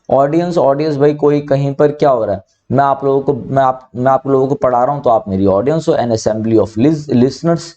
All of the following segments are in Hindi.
ऑडियंस, ऑडियंस भाई कोई कहीं पर क्या हो रहा है, मैं आप लोगों को मैं आप लोगों को पढ़ा रहा हूं तो आप मेरी ऑडियंस हो। N assembly of listeners.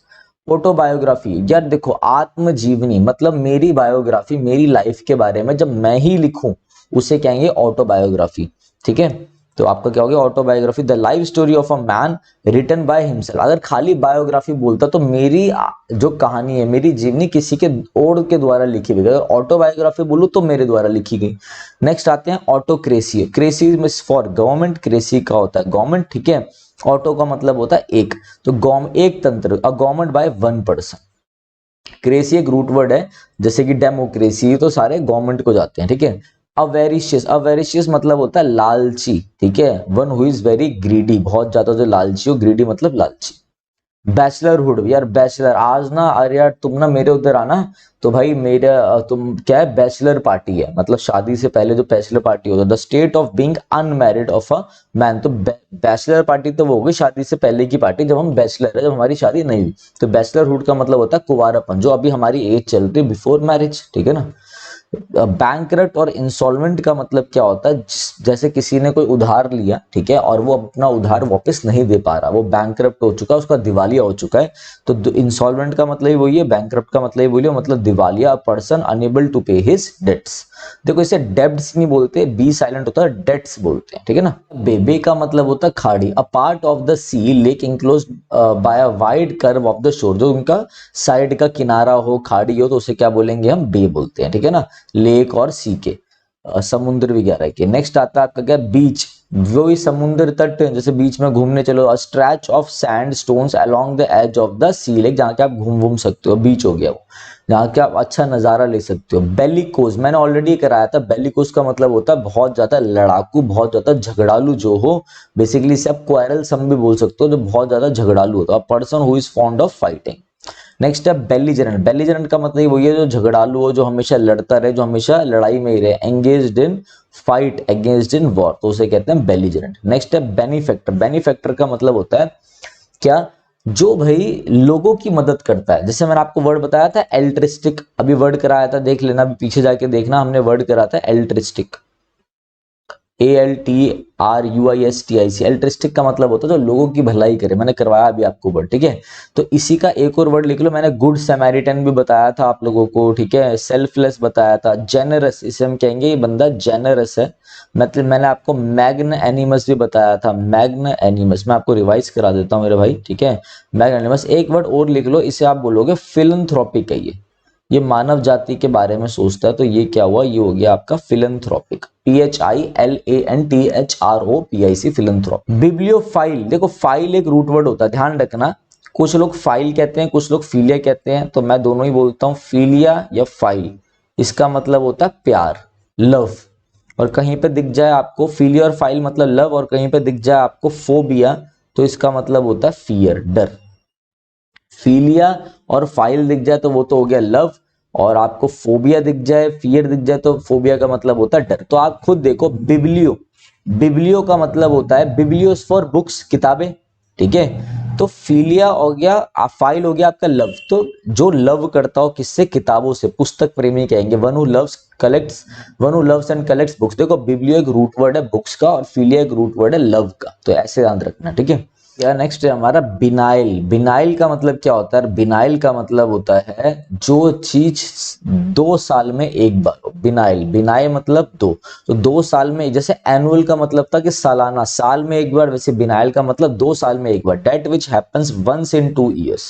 Autobiography, यार देखो आत्मजीवनी मतलब मेरी बायोग्राफी, मेरी लाइफ के बारे में जब मैं ही लिखूं उसे कहेंगे ऑटोबायोग्राफी। ठीक है, तो आपका क्या हो गया autobiography, the life story of a man written by himself. अगर खाली बायोग्राफी बोलता तो मेरी जो कहानी है, मेरी जीवनी किसी के और के द्वारा लिखी गई। अगर ऑटोबायोग्राफी बोलूं तो मेरे द्वारा लिखी गई। नेक्स्ट आते हैं autocracy. Cracy means for government, cracy का होता है गवर्नमेंट। ठीक है, ऑटो का मतलब होता है एक, तो एक तंत्र, a government by one person. Cracy एक रूट वर्ड है, जैसे कि डेमोक्रेसी तो सारे गवर्नमेंट को जाते हैं। ठीक है, अवेरिशियस, अवेरिशियस मतलब होता है लालची। ठीक है, one who is very greedy, बहुत ज्यादा जो लालची हो, ग्रीडी मतलब लालची। बैचलरहुड, यार बैचलर, आज ना अरे यार तुम ना मेरे उधर आना, तो भाई मेरा तुम क्या है, बैचलर पार्टी है, मतलब शादी से पहले जो बैचलर पार्टी होता है। The state of being unmarried of a man, तो बैचलर पार्टी तो वो होगी शादी से पहले की पार्टी, जब हम बैचलर है, जब हमारी शादी नहीं हुई। तो बैचलरहुड का मतलब होता है कुंवारापन, जो अभी हमारी एज चल रही है बिफोर मैरिज। ठीक है ना। बैंकरप्ट और इंसॉल्वेंट का मतलब क्या होता है, जैसे किसी ने कोई उधार लिया, ठीक है, और वो अपना उधार वापस नहीं दे पा रहा, वो बैंकरप्ट हो चुका है, उसका दिवालिया हो चुका है। तो इंसॉल्वेंट का मतलब ही वही है, बैंकरप्ट का मतलब ही वही है, मतलब दिवालिया, पर्सन अनेबल टू पे हिज डेट्स। देखो इसे डेब्ट्स नहीं बोलते, बी साइलेंट होता है, डेट्स बोलते हैं। ठीक है ना। बेबे का मतलब होता है खाड़ी, a part of the sea lake enclose by a wide curve of the shore, जो उनका साइड का किनारा हो, खाड़ी हो, तो उसे क्या बोलेंगे हम, बे बोलते हैं। ठीक है ना, लेक और सी के, समुद्र वगैरह के। नेक्स्ट आता है आपका क्या, बीच, वो ही समुद्र तट, जैसे बीच में घूमने चलो, stretch of sand stones along the edge of the sea lake, जहाँ के आप घूम घूम सकते हो, बीच हो गया वो, जहाँ के आप अच्छा नजारा ले सकते हो। बेलिकोज मैंने ऑलरेडी कराया था, बेलिकोज का मतलब होता है बहुत ज्यादा लड़ाकू, बहुत ज्यादा झगड़ालू जो हो, बेसिकली इसे आप क्वारलसम भी बोल सकते हो, जो बहुत ज्यादा झगड़ालू होता है, person who is fond of fighting. Next है बेलिजरेंट, बेलिजरेंट का मतलब वही है जो झगड़ालू हो, जो हमेशा लड़ता रहे, जो हमेशा लड़ाई में ही रहे। Engaged in fight, engaged in war, तो उसे कहते हैं बेलिजरेंट। नेक्स्ट है बेनिफैक्टर, बेनिफैक्टर का मतलब होता है क्या, जो भाई लोगों की मदद करता है। जैसे मैंने आपको वर्ड बताया था एल्ट्रिस्टिक, अभी वर्ड कराया था, देख लेना, अभी पीछे जाके देखना, हमने वर्ड करा था एल्ट्रिस्टिक, ALTRUISTIC। एल्ट्रिस्टिक का मतलब होता है जो लोगों की भलाई करे, मैंने करवाया अभी आपको वर्ड। ठीक है, तो इसी का एक और वर्ड लिख लो, मैंने गुड सैमारिटन भी बताया था आप लोगों को। ठीक है, सेल्फलेस बताया था, जेनरस, इसे हम कहेंगे ये बंदा जेनरस है। मतलब मैंने आपको मैग्न एनिमस भी बताया था, मैग्न एनिमस, मैं आपको रिवाइज करा देता हूँ मेरे भाई। ठीक है, मैग्न एनिमस। एक वर्ड और लिख लो, इसे आप बोलोगे फिलंथ्रोपिक है ये मानव जाति के बारे में सोचता है, तो ये क्या हुआ, ये हो गया आपका फिलंथ्रोपिक, PHILANTHROPIC, फिलंथ्रोपिक। बिब्लियोफाइल, देखो फाइल एक रूट वर्ड होता है, ध्यान रखना, कुछ लोग फाइल कहते हैं, कुछ लोग फीलिया कहते हैं, तो मैं दोनों ही बोलता हूँ, फीलिया या फाइल। इसका मतलब होता है प्यार, लव। और कहीं पे दिख जाए आपको फीलिया और फाइल मतलब लव, और कहीं पे दिख जाए आपको फोबिया, तो इसका मतलब होता है फियर, डर। फीलिया और फाइल दिख जाए तो वो तो हो गया लव, और आपको फोबिया दिख जाए, फियर दिख जाए, तो फोबिया का मतलब होता है डर। तो आप खुद देखो, बिब्लियो, बिब्लियो का मतलब होता है, बिब्लियोस फॉर बुक्स, किताबें। ठीक है, तो फीलिया हो गया, फाइल हो गया आपका लव, तो जो लव करता हो किससे, किताबों से, पुस्तक प्रेमी कहेंगे, one who loves collects, one who loves and collects books. देखो बिब्लियो एक रूट वर्ड है बुक्स का, और फीलिया एक रूट वर्ड है लव का, तो ऐसे याद रखना। ठीक है, या नेक्स्ट है हमारा बिनाइल। बिनाइल का मतलब क्या होता है, बिनाइल का मतलब होता है जो चीज 2 साल में एक बार हो, बिनाइल, बिनाई मतलब दो, तो 2 साल में, जैसे एनुअल का मतलब था कि सालाना, साल में एक बार, वैसे बिनाइल का मतलब 2 साल में एक बार, that which happens once in 2 years।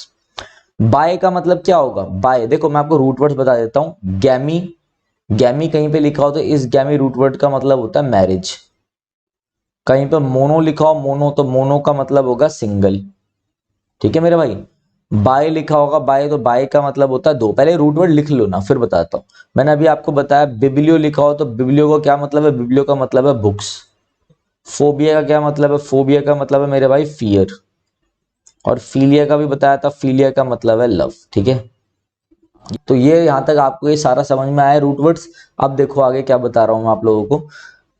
By का मतलब क्या होगा, बाय, देखो मैं आपको रूट वर्ड बता देता हूं, गैमी, गैमी कहीं पे लिखा हो तो इस गैमी रूट वर्ड का मतलब होता है मैरिज। कहीं पे मोनो लिखा हो, मोनो, तो मोनो का मतलब होगा सिंगल। ठीक है मेरे भाई, बाय लिखा होगा, बाय, तो बाय का मतलब होता है दो। पहले रूट वर्ड लिख लो ना, फिर बताता हूं। मैंने अभी आपको बताया बिब्लियो लिखा हो तो बिब्लियो का क्या मतलब है, बिब्लियो का मतलब है बुक्स। फोबिया का क्या मतलब है, फोबिया का मतलब है मेरे भाई फियर। और फीलिया का भी बताया था, फीलिया का मतलब है लव। ठीक है, तो ये यहां तक आपको ये सारा समझ में आया रूट वर्ड्स। अब देखो आगे क्या बता रहा हूं मैं आप लोगों को,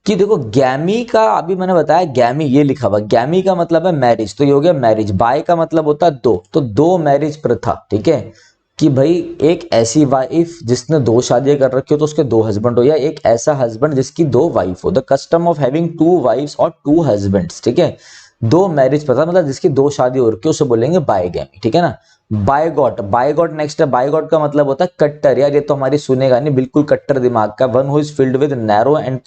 कि देखो गैमी का अभी मैंने बताया, गैमी ये लिखा हुआ, गैमी का मतलब है मैरिज, तो ये हो गया मैरिज। बाय का मतलब होता है दो, तो दो मैरिज प्रथा। ठीक है, कि भाई एक ऐसी वाइफ जिसने 2 शादियां कर रखी हो तो उसके 2 हस्बैंड हो, या एक ऐसा हस्बैंड जिसकी 2 वाइफ हो। The custom of having 2 wives और 2 हस्बैंड्स, ठीक है, 2 मैरिज पता मतलब जिसकी 2 शादी हो रखी है, उसे बोलेंगे बायगैमी, ठीक है ना। बायगॉट, बायगॉट नेक्स्ट है। बायगॉट का मतलब होता है कट्टर। यार ये तो हमारी सुनेगा नहीं, बिल्कुल कट्टर दिमाग का। One who is filled with narrow and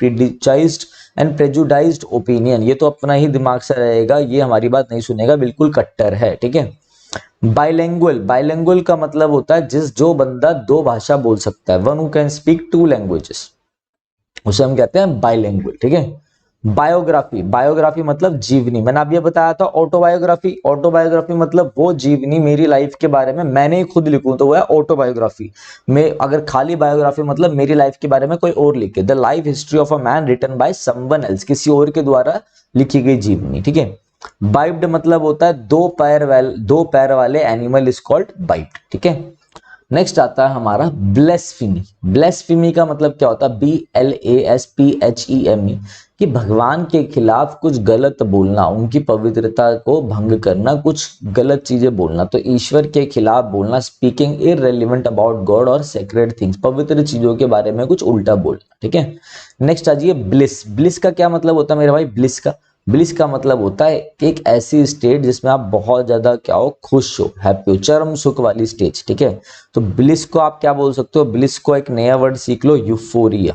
prejudiced opinion, ये तो अपना ही दिमाग से रहेगा, ये हमारी बात नहीं सुनेगा, बिल्कुल कट्टर है, ठीक है। बाइलिंगुअल, बाइलिंगुअल का मतलब होता है जो बंदा 2 भाषा बोल सकता है, one who can speak 2 languages, उसे हम कहते हैं बाइलिंगुअल, ठीक है। बायोग्राफी, बायोग्राफी मतलब जीवनी, मैंने अब ये बताया था। ऑटोबायोग्राफी, ऑटोबायोग्राफी मतलब वो जीवनी मेरी लाइफ के बारे में मैंने ही खुद लिखूं तो वो है ऑटोबायोग्राफी। में अगर खाली बायोग्राफी मतलब मेरी लाइफ के बारे में कोई और लिखे, the life history of a man written by someone else, किसी और के द्वारा लिखी गई जीवनी, ठीक है। बाइप्ड मतलब होता है 2 पैर वाले एनिमल इज कॉल्ड बाइप्ड, ठीक है। नेक्स्ट आता है हमारा ब्लेस्फेमी। ब्लेस्फेमी का मतलब क्या होता है? BLASPHEME, कि भगवान के खिलाफ कुछ गलत बोलना, उनकी पवित्रता को भंग करना, कुछ गलत चीजें बोलना, तो ईश्वर के खिलाफ बोलना, स्पीकिंग इररिलेवेंट अबाउट गॉड और सेक्रेड थिंग्स, पवित्र चीजों के बारे में कुछ उल्टा बोलना, ठीक है। नेक्स्ट आ जाइए ब्लिस। ब्लिस का क्या मतलब होता है मेरे भाई? ब्लिस का मतलब होता है एक ऐसी स्टेट जिसमें आप बहुत ज्यादा क्या हो, खुश हो, हैप्पी हो, चरम सुख वाली स्टेज, ठीक है। तो ब्लिस को आप क्या बोल सकते हो? ब्लिस को एक नया वर्ड सीख लो, यूफोरिया,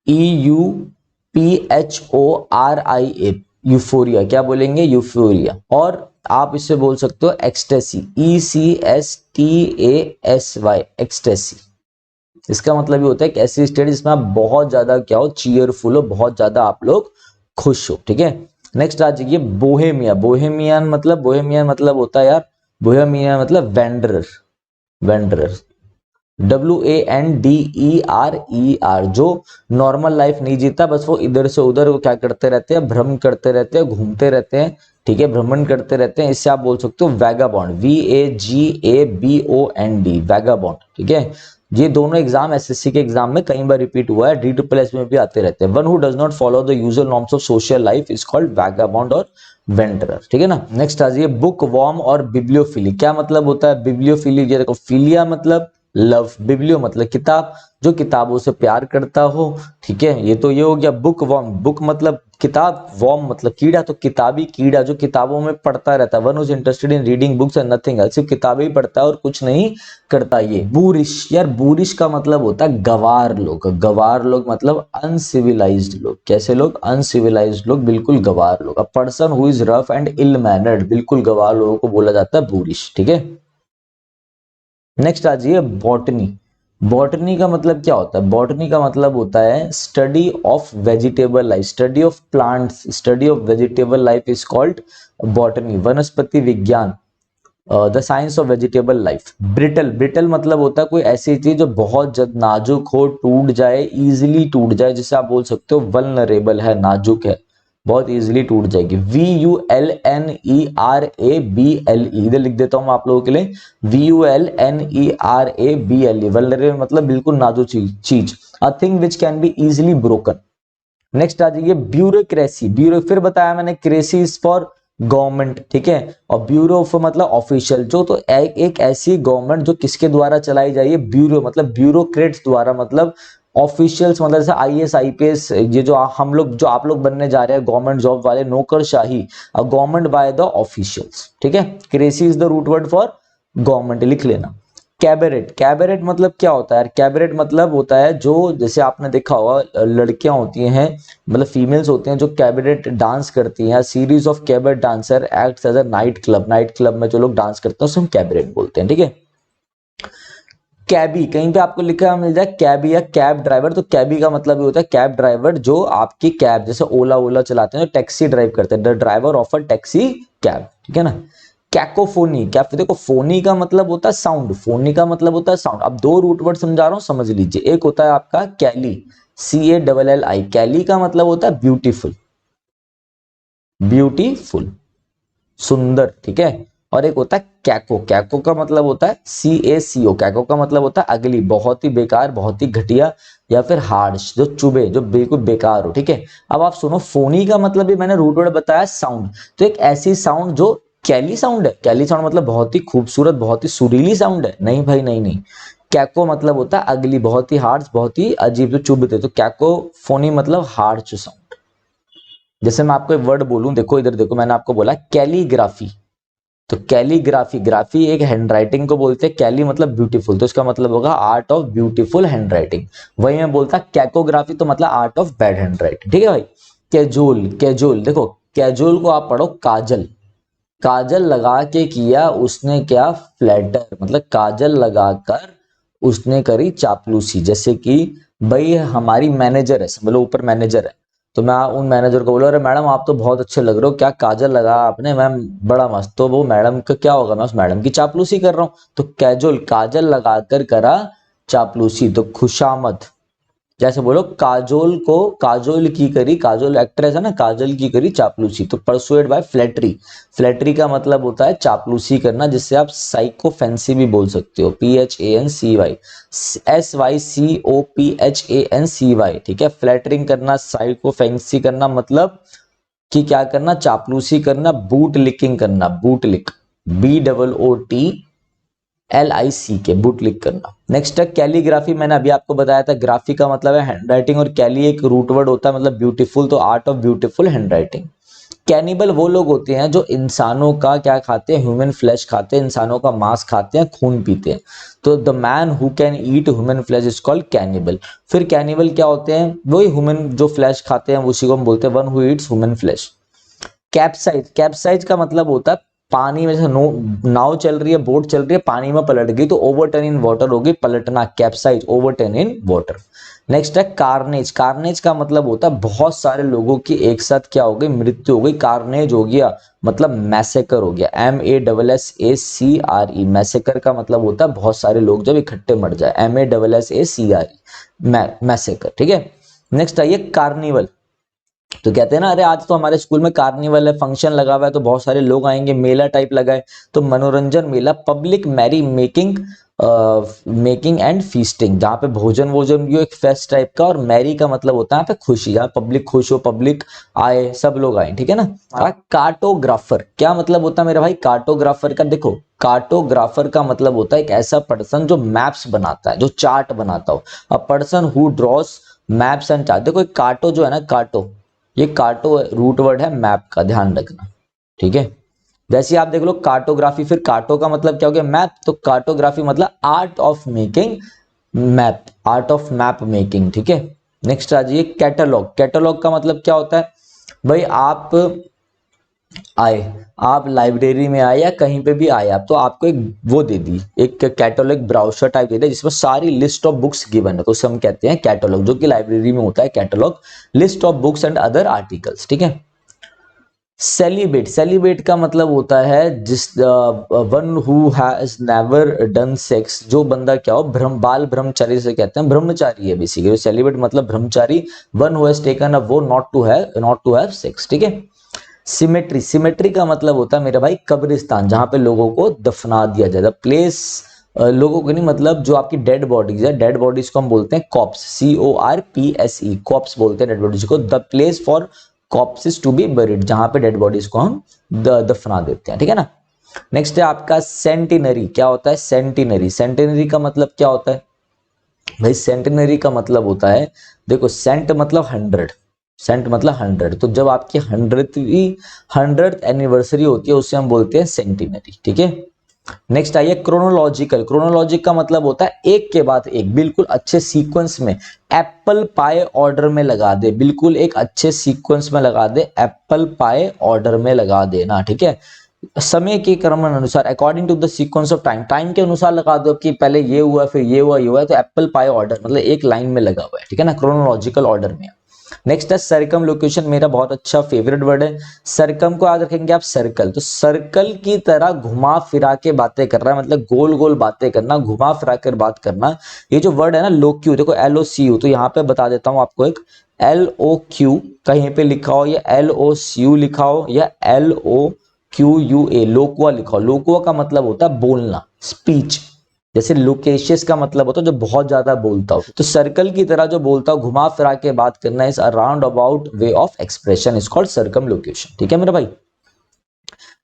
EUPHORIA, यूफोरिया। क्या बोलेंगे? यूफोरिया। और आप इससे बोल सकते हो एक्सटेसी, ECSTASY, एक्सटेसी। इसका मतलब ये होता है कि ऐसी स्टेट जिसमें आप बहुत ज्यादा क्या हो, चीयरफुल हो, बहुत ज्यादा आप लोग खुश हो, ठीक है। नेक्स्ट आ जाइए बोहेमिया। बोहेमियन मतलब होता है यार, बोहेमिया मतलब वेंडरर, वेंडरर, WANDERER, जो नॉर्मल लाइफ नहीं जीता, बस वो इधर से उधर वो क्या करते रहते हैं, भ्रम करते रहते हैं, घूमते रहते हैं, ठीक है, भ्रमण करते रहते हैं। इससे आप बोल सकते हो वैगाबॉन्ड, VAGABOND, वैगाबॉन्ड, ठीक है। ये दोनों एग्जाम SSC के एग्जाम में कई बार रिपीट हुआ है, DSS में भी आते रहते हैं। One who does not follow the usual norms of social life is called vagabond और वेंडरर, ठीक है ना। नेक्स्ट आ जाइए बुक वॉर्म और बिब्लियोफिली। क्या मतलब होता है बिब्लियोफिली? ये देखो, फिलिया मतलब लव, बिब्लियो मतलब किताब, जो किताबों से प्यार करता हो, ठीक है। ये तो ये हो गया बुक वॉर्म, बुक मतलब किताब, वॉर्म मतलब कीड़ा, तो किताबी कीड़ा जो किताबों में पढ़ता रहता है। One is interested in reading books and nothing else, सिर्फ किताबें ही पढ़ता है और कुछ नहीं करता। ये बूरिश, यार बूरिश का मतलब होता है गवार लोग। गवार लोग मतलब अनसिविलाइज्ड लोग। कैसे लोग? अनसिविलाइज्ड लोग, बिल्कुल गवार लोग। A person who is rough and ill mannered, बिल्कुल गवार लोगों को बोला जाता है बूरिश, ठीक है। नेक्स्ट आ जाइए बॉटनी। बॉटनी का मतलब क्या होता है? बॉटनी का मतलब होता है study of vegetable life, study of plants, study of vegetable life is called botany, वनस्पति विज्ञान, the science of vegetable life. Brittle, brittle मतलब होता है कोई ऐसी चीज जो बहुत जब नाजुक हो, टूट जाए, इजिली टूट जाए, जिसे आप बोल सकते हो वल्नरेबल है, नाजुक है, बहुत इजीली टूट जाएगी। VULNERABLE, इधर लिख देता हूं मैं आप लोगों के लिए, VULNERABLE, वल्नरेबल मतलब बिल्कुल नाजुक चीज, a thing which can be easily broken. Next आ जाइए ब्यूरोक्रेसी। ब्यूरो, फिर बताया मैंने, क्रेसी इज फॉर गवर्नमेंट, ठीक है, और ब्यूरो ऑफ मतलब ऑफिशियल, जो तो एक ऐसी गवर्नमेंट जो किसके द्वारा चलाई जाए, ब्यूरो मतलब ब्यूरोक्रेट्स द्वारा, मतलब ऑफिशियल्स मतलब जैसे IAS IPS, ये जो हम लोग, जो आप लोग बनने जा रहे हैं गवर्नमेंट जॉब वाले, नौकरशाही, गवर्नमेंट बाय द ऑफिशियल्स, ठीक है। Cracy is the root word for government, लिख लेना। कैबरेट, कैबरेट मतलब क्या होता है? कैबरेट मतलब होता है जो, जैसे आपने देखा होगा लड़कियां होती हैं, मतलब फीमेल्स होते हैं जो कैबरेट डांस करती हैं, series of cabaret dancer acts as a night club, night club में जो लोग डांस करते हैं उसे हम कैबरेट बोलते हैं, ठीक है। कैबी, कहीं पे आपको लिखा मिल जाए कैबी या कैब ड्राइवर, तो कैबी का मतलब ये होता है कैब ड्राइवर, जो आपकी कैब, जैसे ओला ओला चलाते हैं, जो टैक्सी ड्राइव करते हैं, the driver of a taxi cab, ठीक है ना। कैकोफोनी, क्या देखो, फोनी का मतलब होता है साउंड, फोनी का मतलब होता है साउंड। अब 2 रूट वर्ड समझा रहा हूं, समझ लीजिए। एक होता है आपका कैली, CALLI, कैली का मतलब होता है ब्यूटीफुल, ब्यूटीफुल, सुंदर, ठीक है। और एक होता है कैको, कैको का मतलब होता है CACO, कैको का मतलब होता है अगली, बहुत ही बेकार, बहुत ही घटिया, या फिर हार्श, जो चुभे, जो बिल्कुल बेकार हो, ठीक है। अब आप सुनो, फोनी का मतलब भी मैंने रूट वर्ड बताया साउंड, तो एक ऐसी साउंड जो कैली साउंड है? कैली साउंड मतलब बहुत ही खूबसूरत, बहुत ही सुरीली साउंड है? नहीं भाई, नहीं नहीं। कैको मतलब होता है अगली, बहुत ही हार्श, बहुत ही अजीब, जो चुभते। तो कैकोफोनी मतलब हार्श साउंड। जैसे मैं आपको एक वर्ड बोलूं, देखो इधर देखो, मैंने आपको बोला कैलीग्राफी, तो कैलीग्राफी, ग्राफी एक हैंडराइटिंग को बोलते हैं, कैली मतलब ब्यूटीफुल, तो इसका मतलब होगा आर्ट ऑफ ब्यूटीफुल हैंडराइटिंग। वही मैं बोलता कैकोग्राफी, तो मतलब आर्ट ऑफ बैड हैंडराइटिंग। ठीक है भाई। कैजोल, कैजोल देखो, कैजोल को आप पढ़ो काजल, काजल लगा के किया उसने क्या फ्लैटर, मतलब काजल लगाकर उसने करी चापलूसी। जैसे कि भाई हमारी मैनेजर है, समझ लो ऊपर मैनेजर है, तो मैं उन मैनेजर को बोला अरे मैडम आप तो बहुत अच्छे लग रहे हो, क्या काजल लगा आपने मैम, बड़ा मस्त। तो वो मैडम का क्या होगा, मैं उस मैडम की चापलूसी कर रहा हूँ। तो कैजुअल काजल लगाकर करा चापलूसी। तो खुशामद, जैसे बोलो काजोल को, काजोल की करी, काजोल एक्ट्रेस है ना, काजल की करी चापलूसी। तो परसुएड बाय फ्लैटरी, फ्लैटरी का मतलब होता है चापलूसी करना, जिससे आप साइको फैंसी भी बोल सकते हो, PHANCY, SYCOPHANCY। ठीक है, फ्लैटरिंग करना, साइको फैंसी करना, मतलब कि क्या करना, चापलूसी करना, बूट लिकिंग करना, बूट लिक, BOOTLIC के, बूट लिक करना। नेक्स्ट है कैलीग्राफी, मैंने अभी आपको बताया था, ग्राफी का मतलब है हैंडराइटिंग, और कैली एक रूट वर्ड होता है मतलब ब्यूटीफुल, तो art of beautiful handwriting. Cannibal वो लोग होते हैं जो इंसानों का क्या खाते हैं, ह्यूमन फ्लैश खाते हैं, इंसानों का मांस खाते हैं, खून पीते हैं। तो the man who can eat human flesh is called cannibal. फिर कैनिबल क्या होते हैं, वही ह्यूमन जो फ्लैश खाते हैं, उसी को हम बोलते हैं one who Yeats human flesh. Capsize, capsize का मतलब होता है पानी में से नाव चल रही है, बोट चल रही है, पानी में पलट गई तो ओवरटर्न इन वाटर होगी, पलटना, capsize, overturn in water. Next है कार्नेज, कार्नेज का मतलब होता है बहुत सारे लोगों की एक साथ क्या हो गई, मृत्यु हो गई, कार्नेज हो गया, मतलब मैसेकर हो गया, MASSACRE, मैसेकर का मतलब होता है बहुत सारे लोग जब इकट्ठे मर जाए, MASSACRE, मैसेकर। ठीक है। नेक्स्ट आइए कार्निवल, तो कहते हैं ना अरे आज तो हमारे स्कूल में कार्निवल है, फंक्शन लगा हुआ है तो बहुत सारे लोग आएंगे, मेला टाइप लगा है, तो मनोरंजन मेला, public merry making, making and feasting, जहाँ पे भोजन वोजन भी हो, एक फेस्ट टाइप का, और मैरी का मतलब होता है यहाँ पे खुशी, जहाँ पब्लिक खुश हो, पब्लिक आए, सब लोग आए। ठीक है ना। कार्टोग्राफर क्या मतलब होता है मेरे भाई, कार्टोग्राफर का देखो, कार्टोग्राफर का मतलब होता है एक ऐसा पर्सन जो मैप्स बनाता है, जो चार्ट बनाता हो, a person who draws maps and chart. देखो एक कार्टो जो है ना, कार्टो, ये कार्टो रूट वर्ड है मैप का, ध्यान रखना। ठीक है। जैसे आप देख लो कार्टोग्राफी, फिर कार्टो का मतलब क्या हो गया, मैप, तो कार्टोग्राफी मतलब art of making map, art of map making. ठीक है। नेक्स्ट आ जाइए कैटलॉग, कैटलॉग का मतलब क्या होता है भाई, आप आए, आप लाइब्रेरी में आए या कहीं पे भी आए आप, तो आपको एक वो दे दी, एक कैटलॉग ब्राउजर टाइप दे दिया जिसमें सारी लिस्ट ऑफ बुक्स गिवन है, तो उसे हम कहते हैं कैटलॉग, जो कि लाइब्रेरी में होता है catalogue, list of books and other articles. ठीक है। सेलिब्रेट, सेलिब्रेट का मतलब होता है जिस one who has never done sex, जो बंदा क्या हो ब्रह्म, बाल ब्रह्मचारी से कहते हैं, ब्रह्मचारी है बेसिकली, सेलिब्रेट मतलब ब्रह्मचारी, one who has taken a वो नॉट टू हैव सेक्स। ठीक है। सिमेट्री, सिमेट्री का मतलब होता है मेरे भाई कब्रिस्तान, जहां पे लोगों को दफना दिया जाए, प्लेस, लोगों को नहीं, मतलब जो आपकी डेड बॉडीज है, डेड बॉडीज को हम बोलते हैं कॉप्स, CORPSE, कॉप्स बोलते हैं डेड बॉडीज को, the place for corpses to be buried, जहां पे डेड बॉडीज को हम दफना देते हैं। ठीक है ना। नेक्स्ट है आपका सेंटिनरी, क्या होता है सेंटिनरी, सेंटिनरी का मतलब क्या होता है भाई, सेंटिनरी का मतलब होता है, देखो सेंट मतलब 100, सेंट मतलब 100, तो जब आपकी 100th एनिवर्सरी होती है उसे हम बोलते हैं सेंटिनरी। ठीक है। नेक्स्ट आइए क्रोनोलॉजिकल, क्रोनोलॉजिक का मतलब होता है एक के बाद एक, बिल्कुल अच्छे सीक्वेंस में, एप्पल पाए ऑर्डर में लगा दे, बिल्कुल एक अच्छे सीक्वेंस में लगा दे, एप्पल पाए ऑर्डर में लगा देना। ठीक है। समय के क्रम अनुसार, according to the sequence of time, time के अनुसार लगा दो कि पहले ये हुआ फिर ये हुआ ये हुआ, तो एप्पल पाए ऑर्डर मतलब एक लाइन में लगा हुआ है। ठीक है ना, क्रोनोलॉजिकल ऑर्डर में। नेक्स्ट है सर्कम लोकेशन, मेरा बहुत अच्छा फेवरेट वर्ड है, सर्कम को याद रखेंगे आप सर्कल, तो सर्कल की तरह घुमा फिरा के बातें कर रहा है, मतलब गोल गोल बातें करना, घुमा फिरा कर बात करना। ये जो वर्ड है ना लोक्यू, देखो LOCU, तो यहाँ पे बता देता हूँ आपको, एक LOQ कहीं पे लिखा हो या LOCU लिखा हो या LOQUA, लोकुआ लिखा हो, लोकुआ का मतलब होता है बोलना, स्पीच। जैसे लोकेशियस का मतलब होता है जो बहुत ज्यादा बोलता हो, तो सर्कल की तरह जो बोलता हो, घुमा फिरा के बात करना, is around about way of expression, is called circum location. ठीक है मेरे भाई।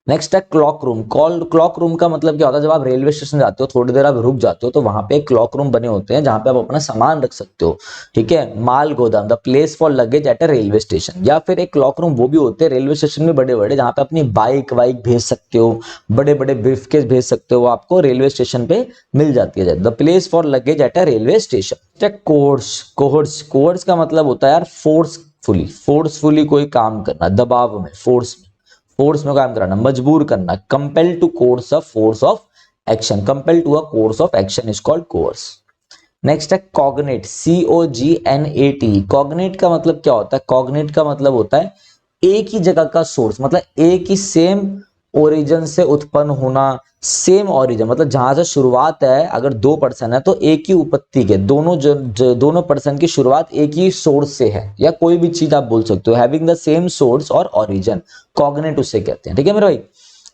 नेक्स्ट है क्लॉक रूम। क्लॉक रूम का मतलब क्या होता है, जब आप रेलवे स्टेशन जाते हो थोड़ी देर आप रुक जाते हो तो वहां पे क्लॉक रूम बने होते हैं जहां पे आप अपना सामान रख सकते हो, ठीक है। माल गोदाम, the place for luggage at a railway station. या फिर एक क्लॉक रूम वो भी होते हैं रेलवे स्टेशन में बड़े बड़े, जहां पे अपनी बाइक वाइक भेज सकते हो, बड़े बड़े ब्रीफकेस भेज सकते हो, आपको रेलवे स्टेशन पे मिल जाती है। The place for luggage at a railway station. Course का मतलब होता है यार फोर्सफुली कोई काम करना, दबाव में, फोर्स में काम कराना, मजबूर करना। Compel to course a force of action, compel to a course of action is called coerce. Next है कॉग्नेट, COGNAT। कॉग्नेट का मतलब क्या होता है, कॉग्नेट का मतलब होता है एक ही जगह का सोर्स, मतलब एक ही सेम ओरिजिन से उत्पन्न होना। सेम ओरिजिन मतलब जहां से शुरुआत है, अगर दो पर्सन है तो एक ही उत्पत्ति के दोनों पर्सन की शुरुआत एक ही सोर्स से है, या कोई भी चीज आप बोल सकते हो, हैविंग द सेम सोर्स और ओरिजिन, कॉग्नेट उसे कहते हैं, ठीक है मेरे भाई।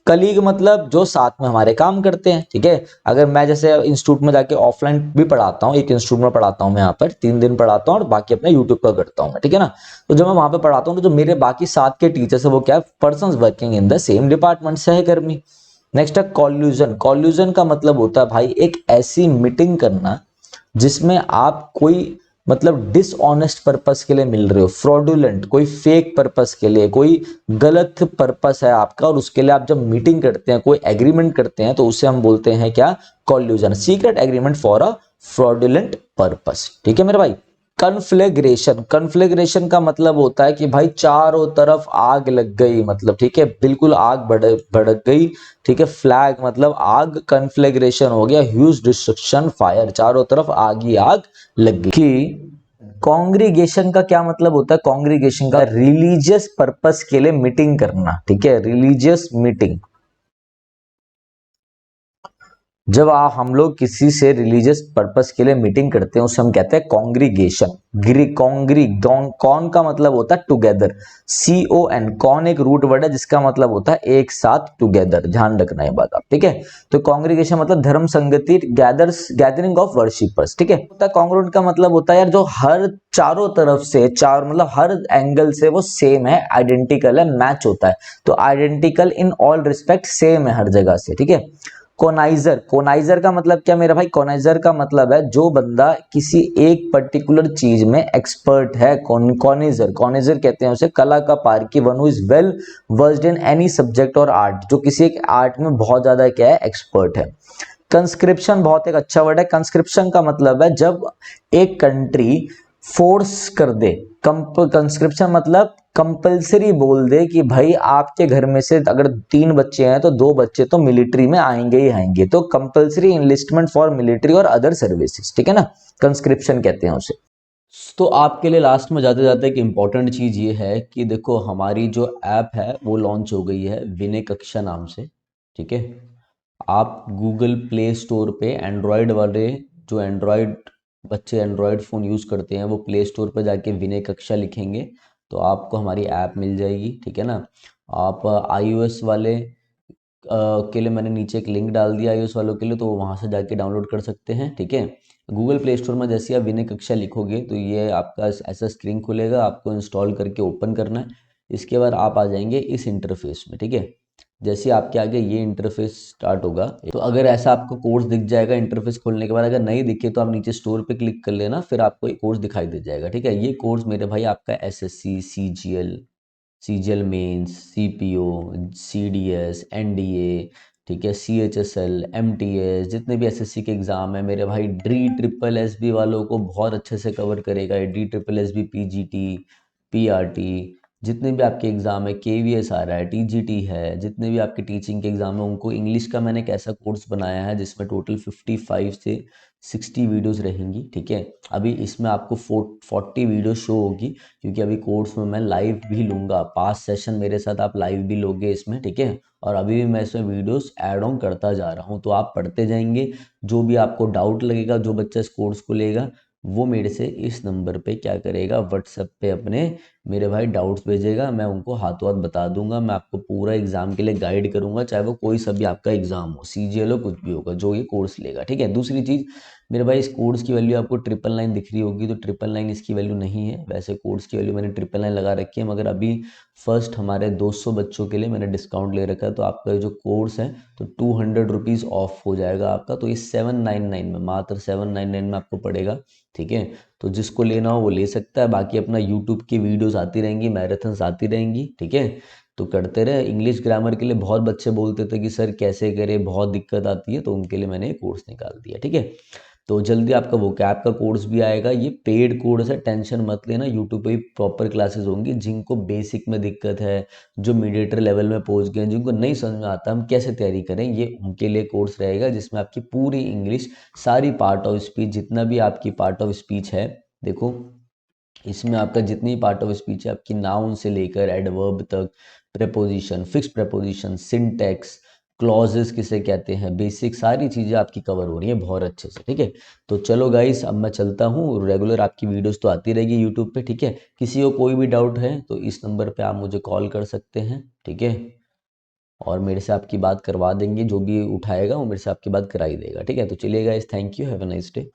कलीग मतलब जो साथ में हमारे काम करते हैं, ठीक है। अगर मैं जैसे इंस्टीट्यूट में जाके ऑफलाइन भी पढ़ाता हूँ, एक इंस्टीट्यूट में पढ़ाता हूँ मैं, यहाँ पर 3 दिन पढ़ाता हूँ और बाकी अपना यूट्यूब पर करता हूँ मैं, ठीक है ना। तो जब मैं वहां पे पढ़ाता हूँ तो जो मेरे बाकी साथ के टीचर्स है वो क्या है, person working in the same department, सहकर्मी। नेक्स्ट है कॉल्यूजन। कॉल्यूजन का मतलब होता है भाई एक ऐसी मीटिंग करना जिसमें आप कोई मतलब डिसऑनेस्ट पर्पस के लिए मिल रहे हो, फ्रॉडुलेंट कोई फेक पर्पस के लिए, कोई गलत पर्पस है आपका और उसके लिए आप जब मीटिंग करते हैं, कोई एग्रीमेंट करते हैं तो उसे हम बोलते हैं क्या, collusion, secret agreement for a fraudulent purpose, ठीक है मेरे भाई। कन्फ्लेग्रेशन का मतलब होता है कि भाई चारों तरफ आग लग गई, मतलब ठीक है, बिल्कुल आग भड़क गई, ठीक है। फ्लैग मतलब आग, कन्फ्लेग्रेशन हो गया ह्यूज डिस्ट्रक्शन, फायर, चारों तरफ आग ही आग लग गई। कि कॉन्ग्रीगेशन का क्या मतलब होता है, कॉन्ग्रीगेशन का रिलीजियस पर्पस के लिए मीटिंग करना, ठीक है, रिलीजियस मीटिंग। जब हम लोग किसी से रिलीजियस पर्पस के लिए मीटिंग करते हैं उसे हम कहते हैं कॉन्ग्रीगेशन। कॉन का मतलब होता है टुगेदर, CON, कॉन एक रूट वर्ड है जिसका मतलब होता है एक साथ, टुगेदर, ध्यान रखना है बात आप, ठीक है। तो कॉन्ग्रीगेशन मतलब धर्म संगति, गैदरिंग ऑफ वर्शिपर्स, ठीक है। कॉन्ग्रुएंट का मतलब होता है यार जो हर चारों तरफ से, चार मतलब हर एंगल से वो सेम है, आइडेंटिकल है, मैच होता है। तो identical in all respect, same है हर जगह से, ठीक है। कोनाइजर का मतलब क्या मेरा भाई, कोनाइजर का मतलब है जो बंदा किसी एक पर्टिकुलर चीज में एक्सपर्ट है, कॉनिजर कहते हैं उसे, कला का पारखी, one who is well versed in any subject और आर्ट, जो किसी एक आर्ट में बहुत ज्यादा क्या है, एक्सपर्ट है। कंस्क्रिप्शन बहुत एक अच्छा वर्ड है। कंस्क्रिप्शन का मतलब है जब एक कंट्री फोर्स कर दे, कंस्क्रिप्शन मतलब कंपलसरी बोल दे कि भाई आपके घर में से अगर 3 बच्चे हैं तो 2 बच्चे तो मिलिट्री में आएंगे ही आएंगे, तो कंपलसरी इनलिस्टमेंट फॉर मिलिट्री और अदर सर्विसेज, ठीक है ना, कंस्क्रिप्शन कहते हैं उसे। तो आपके लिए लास्ट में जाते जाते एक इम्पॉर्टेंट चीज़ ये है कि देखो हमारी जो ऐप है वो लॉन्च हो गई है विनय कक्षा नाम से, ठीक है। आप गूगल प्ले स्टोर पे एंड्रॉयड वाले, जो एंड्रॉयड बच्चे एंड्रॉयड फ़ोन यूज़ करते हैं वो प्ले स्टोर पे जाके विनय कक्षा लिखेंगे तो आपको हमारी ऐप मिल जाएगी, ठीक है ना। आप iOS वाले के लिए मैंने नीचे एक लिंक डाल दिया iOS वालों के लिए, तो वहाँ से जाके डाउनलोड कर सकते हैं, ठीक है। गूगल प्ले स्टोर में जैसे आप विनय कक्षा लिखोगे तो ये आपका ऐसा स्क्रीन खुलेगा, आपको इंस्टॉल करके ओपन करना है। इसके बाद आप आ जाएंगे इस इंटरफेस में, ठीक है। जैसे आपके आगे ये इंटरफेस स्टार्ट होगा तो अगर ऐसा आपको कोर्स दिख जाएगा इंटरफेस खोलने के बाद, अगर नहीं दिखे तो आप नीचे स्टोर पे क्लिक कर लेना, फिर आपको एक कोर्स दिखाई दे जाएगा, ठीक है। ये कोर्स मेरे भाई आपका SSC, CGL mains, CPO, CDS, NDA, ठीक है, CHSL, MTS, जितने भी SSC के एग्ज़ाम है मेरे भाई, DSSB वालों को बहुत अच्छे से कवर करेगा। DSSB, PGT, PRT, जितने भी आपके एग्ज़ाम है, KVS आ रहा है, TGT है, जितने भी आपके टीचिंग के एग्ज़ाम है उनको इंग्लिश का मैंने एक ऐसा कोर्स बनाया है जिसमें टोटल 55 से 60 वीडियोस रहेंगी, ठीक है। अभी इसमें आपको 40 वीडियो शो होगी क्योंकि अभी कोर्स में मैं लाइव भी लूँगा, 5 सेशन मेरे साथ आप लाइव भी लोगे इसमें, ठीक है। और अभी भी मैं इसमें वीडियोस ऐड ऑन करता जा रहा हूँ, तो आप पढ़ते जाएंगे। जो भी आपको डाउट लगेगा, जो बच्चा इस कोर्स को लेगा वो मेरे से इस नंबर पे क्या करेगा, व्हाट्सएप पे अपने मेरे भाई डाउट्स भेजेगा, मैं उनको हाथों हाथ बता दूंगा, मैं आपको पूरा एग्जाम के लिए गाइड करूंगा, चाहे वो कोई सा भी आपका एग्जाम हो, सीजीएल हो, कुछ भी होगा जो ये कोर्स लेगा, ठीक है। दूसरी चीज़ मेरे भाई, इस कोर्स की वैल्यू आपको 999 दिख रही होगी, तो 999 इसकी वैल्यू नहीं है। वैसे कोर्स की वैल्यू मैंने 999 लगा रखी है, मगर अभी फर्स्ट हमारे 200 बच्चों के लिए मैंने डिस्काउंट ले रखा है, तो आपका जो कोर्स है तो 200 रुपीज़ ऑफ हो जाएगा आपका, तो ये 799 में, मात्र 799 में आपको पड़ेगा, ठीक है। तो जिसको लेना हो वो ले सकता है। बाकी अपना यूट्यूब की वीडियोस आती रहेंगी, मैराथन्स आती रहेंगी, ठीक है। तो करते रहे। इंग्लिश ग्रामर के लिए बहुत बच्चे बोलते थे कि सर कैसे करें, बहुत दिक्कत आती है, तो उनके लिए मैंने कोर्स निकाल दिया, ठीक है। तो जल्दी आपका वो कैप का कोर्स भी आएगा, ये पेड कोर्स है, टेंशन मत लेना। यूट्यूब पे भी प्रॉपर क्लासेस होंगी। जिनको बेसिक में दिक्कत है, जो मीडिएटर लेवल में पहुंच गए हैं, जिनको नहीं समझ में आता हम कैसे तैयारी करें, ये उनके लिए कोर्स रहेगा, जिसमें आपकी पूरी इंग्लिश, सारी पार्ट ऑफ स्पीच, जितना भी आपकी पार्ट ऑफ स्पीच है, देखो इसमें आपका जितनी पार्ट ऑफ स्पीच है, आपकी नाउन से लेकर एडवर्ब तक, preposition, fix preposition, syntax, clauses किसे कहते हैं, बेसिक सारी चीज़ें आपकी कवर हो रही हैं बहुत अच्छे से, ठीक है। तो चलो गाइस, अब मैं चलता हूँ। रेगुलर आपकी वीडियोस तो आती रहेगी यूट्यूब पे, ठीक है। किसी को कोई भी डाउट है तो इस नंबर पे आप मुझे कॉल कर सकते हैं, ठीक है। और मेरे से आपकी बात करवा देंगे, जो भी उठाएगा वो मेरे से आपकी बात करा ही देगा, ठीक है। तो चलिए guys, thank you, have a nice day.